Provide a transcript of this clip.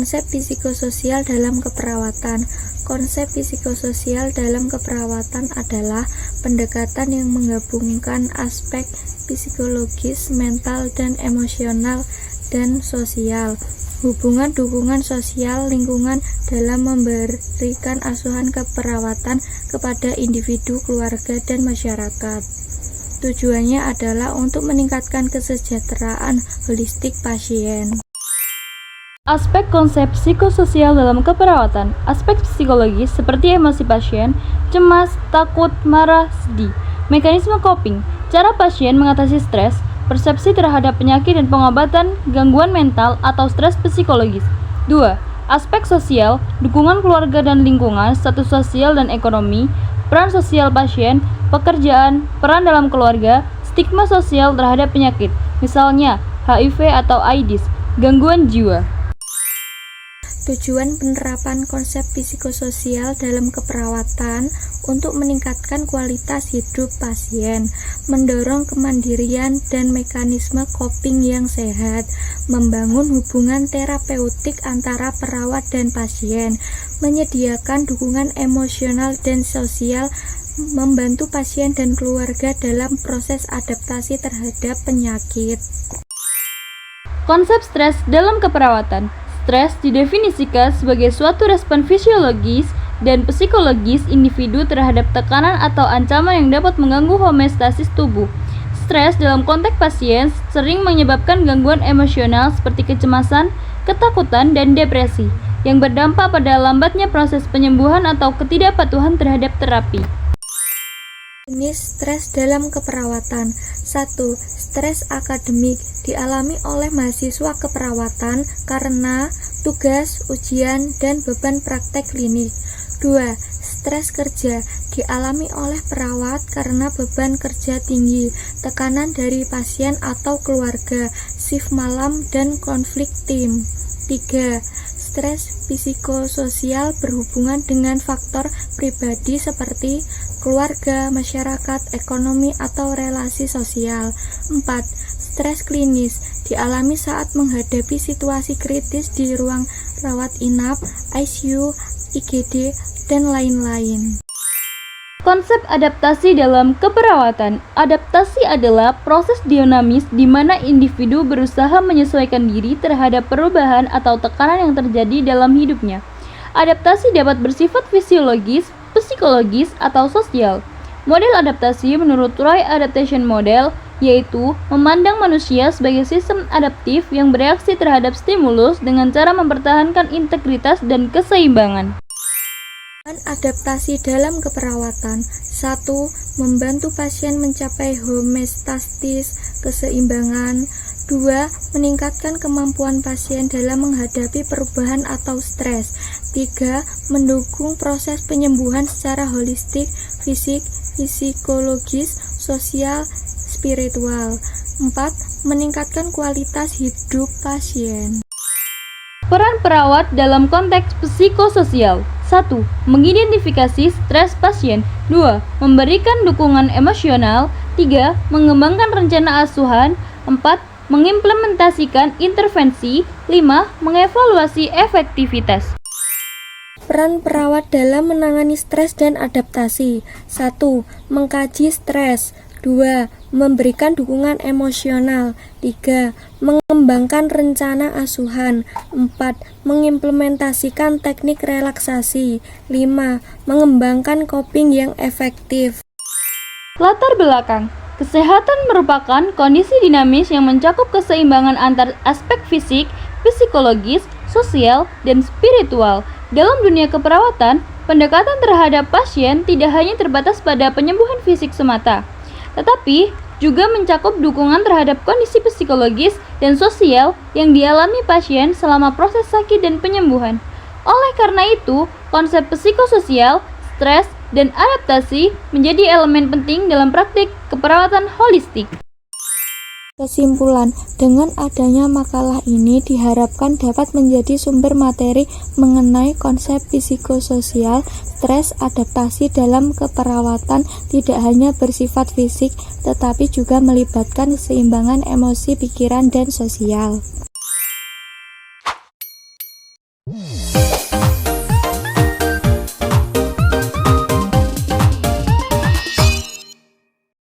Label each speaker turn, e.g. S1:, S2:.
S1: Konsep psikososial dalam keperawatan. Konsep psikososial dalam keperawatan adalah pendekatan yang menggabungkan aspek psikologis, mental, dan emosional dan sosial. Hubungan dukungan sosial lingkungan dalam memberikan asuhan keperawatan kepada individu, keluarga, dan masyarakat. Tujuannya adalah untuk meningkatkan kesejahteraan holistik pasien.
S2: Aspek konsep psikososial dalam keperawatan. Aspek psikologis seperti emosi pasien, cemas, takut, marah, sedih. Mekanisme coping, cara pasien mengatasi stres, persepsi terhadap penyakit dan pengobatan gangguan mental atau stres psikologis. 2. Aspek sosial, dukungan keluarga dan lingkungan, status sosial dan ekonomi, peran sosial pasien, pekerjaan, peran dalam keluarga, stigma sosial terhadap penyakit, misalnya HIV atau AIDS, gangguan jiwa.
S1: Tujuan penerapan konsep psikososial dalam keperawatan untuk meningkatkan kualitas hidup pasien, mendorong kemandirian dan mekanisme coping yang sehat, membangun hubungan terapeutik antara perawat dan pasien, menyediakan dukungan emosional dan sosial, membantu pasien dan keluarga dalam proses adaptasi terhadap penyakit.
S2: Konsep stres dalam keperawatan. Stres didefinisikan sebagai suatu respon fisiologis dan psikologis individu terhadap tekanan atau ancaman yang dapat mengganggu homeostasis tubuh. Stres dalam konteks pasien sering menyebabkan gangguan emosional seperti kecemasan, ketakutan, dan depresi, yang berdampak pada lambatnya proses penyembuhan atau ketidakpatuhan terhadap terapi.
S1: Jenis stres dalam keperawatan. 1. Stres akademik dialami oleh mahasiswa keperawatan karena tugas, ujian, dan beban praktek klinik. 2. Stres kerja dialami oleh perawat karena beban kerja tinggi, tekanan dari pasien atau keluarga, shift malam, dan konflik tim. 3. Stres psikososial berhubungan dengan faktor pribadi seperti keluarga, masyarakat, ekonomi, atau relasi sosial. 4. Stres klinis dialami saat menghadapi situasi kritis di ruang rawat inap, ICU, IGD, dan lain-lain.
S2: Konsep adaptasi dalam keperawatan. Adaptasi adalah proses dinamis di mana individu berusaha menyesuaikan diri terhadap perubahan atau tekanan yang terjadi dalam hidupnya. Adaptasi dapat bersifat fisiologis, psikologis, atau sosial. Model adaptasi menurut Roy Adaptation Model yaitu memandang manusia sebagai sistem adaptif yang bereaksi terhadap stimulus dengan cara mempertahankan integritas dan keseimbangan.
S1: Adaptasi dalam keperawatan. 1. Membantu pasien mencapai homeostasis, keseimbangan. 2. Meningkatkan kemampuan pasien dalam menghadapi perubahan atau stres. 3. Mendukung proses penyembuhan secara holistik, fisik, psikologis, sosial, spiritual. 4. Meningkatkan kualitas hidup pasien.
S2: Peran perawat dalam konteks psikososial. 1. Mengidentifikasi stres pasien. 2. Memberikan dukungan emosional. 3. Mengembangkan rencana asuhan. 4. Mengimplementasikan intervensi. 5. Mengevaluasi efektivitas.
S1: Peran perawat dalam menangani stres dan adaptasi. 1. Mengkaji stres. 2. Memberikan dukungan emosional. 3. Mengembangkan rencana asuhan. 4. Mengimplementasikan teknik relaksasi. 5. Mengembangkan coping yang efektif.
S2: Latar belakang. Kesehatan merupakan kondisi dinamis yang mencakup keseimbangan antar aspek fisik, psikologis, sosial, dan spiritual. Dalam dunia keperawatan, pendekatan terhadap pasien tidak hanya terbatas pada penyembuhan fisik semata, tetapi juga mencakup dukungan terhadap kondisi psikologis dan sosial yang dialami pasien selama proses sakit dan penyembuhan. Oleh karena itu, konsep psikososial, stres, dan adaptasi menjadi elemen penting dalam praktik keperawatan holistik.
S1: Kesimpulan, dengan adanya makalah ini diharapkan dapat menjadi sumber materi mengenai konsep psikososial, stres, adaptasi dalam keperawatan tidak hanya bersifat fisik, tetapi juga melibatkan keseimbangan emosi, pikiran, dan sosial.